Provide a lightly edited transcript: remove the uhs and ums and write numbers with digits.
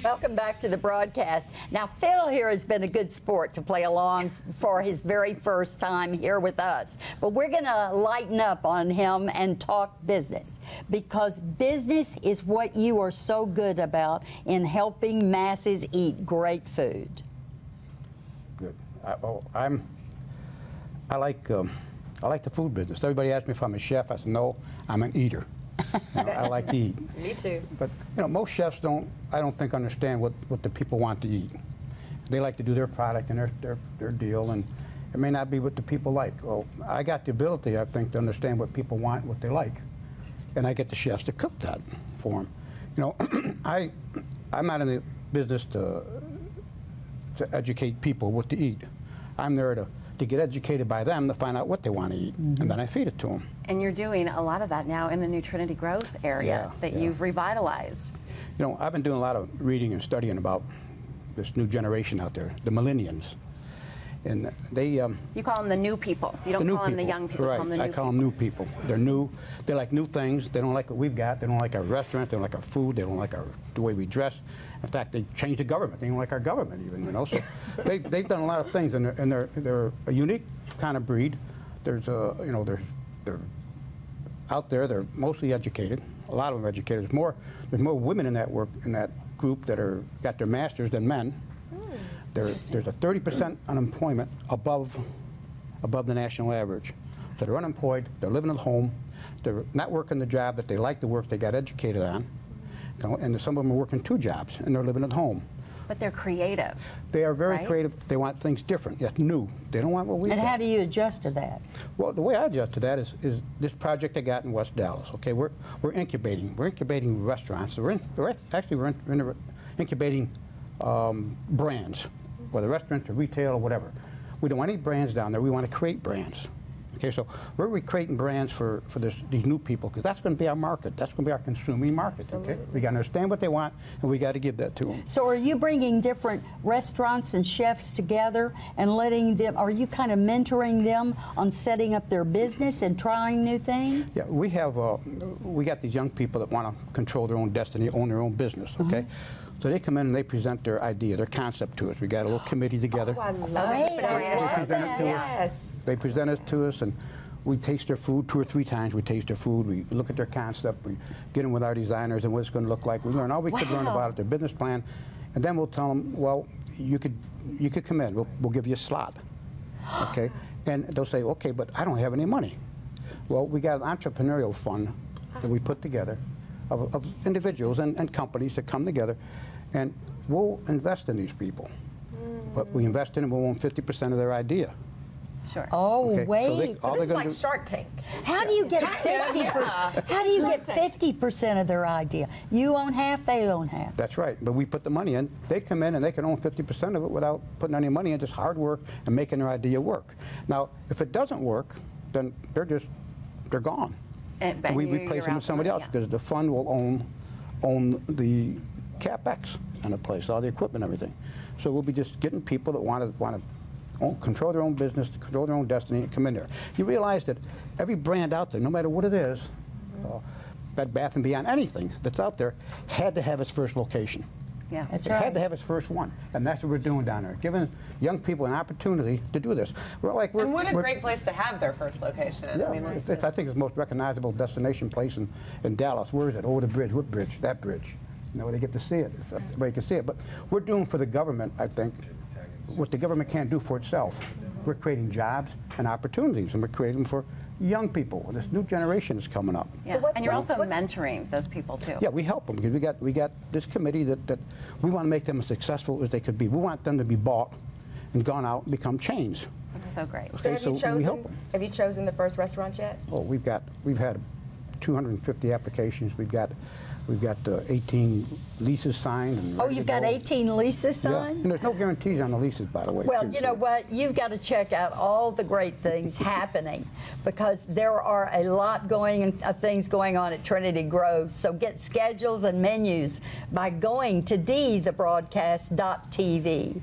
Welcome back to the broadcast. Now, Phil here has been a good sport to play along for his very first time here with us. But we're going to lighten up on him and talk business, because business is what you are so good about in helping masses eat great food. Good. I like the food business. Everybody asks me if I'm a chef. I said, no, I'm an eater. I like to eat. Me too. But most chefs I don't think understand what the people want to eat. They like to do their product and their deal, and it may not be what the people like. Well, I got the ability, I think, to understand what people want, what they like, and I get the chefs to cook that for them. I'm not in the business to educate people what to eat. I'm there to get educated by them to find out what they want to eat, and then I feed it to them. And you're doing a lot of that now in the new Trinity Gross area that you've revitalized. I've been doing a lot of reading and studying about this new generation out there, the millennials. And they... you call them the new people. You don't call them the young people. Right. You call them the new I call them new people. They're new. They like new things. They don't like what we've got. They don't like our restaurant. They don't like our food. They don't like the way we dress. In fact, they changed the government. They don't like our government even, So they've done a lot of things, and they're a unique kind of breed. There's they're out there. They're mostly educated. A lot of them are educated. There's more women in that group that got their masters than men. There's a 30% unemployment above the national average. So they're unemployed, they're living at home, they're not working the job that they like to work, they got educated on, and some of them are working 2 jobs, and they're living at home. But they're creative. They are very creative. They want things different, yet new. They don't want what we got. And how do you adjust to that? Well, the way I adjust to that is this project I got in West Dallas. Okay, we're incubating. We're incubating restaurants. So we're incubating brands, whether restaurants or retail or whatever. We don't want any brands down there. We want to create brands. Okay, so we're creating brands for these new people, because that's going to be our market. That's going to be our consuming market. Okay, we got to understand what they want, and we got to give that to them. So, are you bringing different restaurants and chefs together and letting them? Are you kind of mentoring them on setting up their business and trying new things? Yeah, we got these young people that want to control their own destiny, own their own business. Okay. So they come in and they present their idea, their concept to us. We got a little committee together. Oh, I love this. Is the greatest part. Yes. They present it to us, and we taste their food 2 or 3 times. We taste their food. We look at their concept. We get them with our designers and what it's going to look like. We learn all we could learn about it, their business plan, and then we'll tell them, well, you could come in. We'll give you a slot. Okay, and they'll say, okay, but I don't have any money. Well, we got an entrepreneurial fund that we put together of individuals and companies that come together, and we'll invest in these people. But we invest in them, we'll own 50% of their idea. Sure. Oh, okay? wait. So this is like Shark Tank. How do you get 50%? How do you get 50% of their idea? You own half, they own half. That's right. But we put the money in. They come in and they can own 50% of it without putting any money in, just hard work and making their idea work. Now, if it doesn't work, then they're gone. And we replace them with somebody else, because the fund will own the CapEx on the place, all the equipment, everything. So we'll be just getting people that want to control their own business, control their own destiny, and come in there. You realize that every brand out there, no matter what it is, Bed Bath & Beyond, anything that's out there, had to have its first location. Yeah, that's right. It had to have its first one, and that's what we're doing down there, giving young people an opportunity to do this. And what a great place to have their first location. Yeah, I mean, I think it's the most recognizable destination place in Dallas. Where is it? Over the bridge. What bridge? That bridge. They get to see it. Everybody can see it. But we're doing for the government, I think, what the government can't do for itself. We're creating jobs and opportunities, and we're creating them for young people. This new generation is coming up. Yeah. So and you're also mentoring those people too. Yeah, we help them, because we got this committee that we want to make them as successful as they could be. We want them to be bought and gone out and become chains. That's so great. Okay, so have you chosen the first restaurant yet? Oh, we've had 250 applications. We've got 18 leases signed. And oh, you've got 18 leases signed? Yeah. And there's no guarantees on the leases, by the way. Well, you know what? You've got to check out all the great things happening, because there are a lot of things going on at Trinity Grove. So get schedules and menus by going to thebroadcast.tv.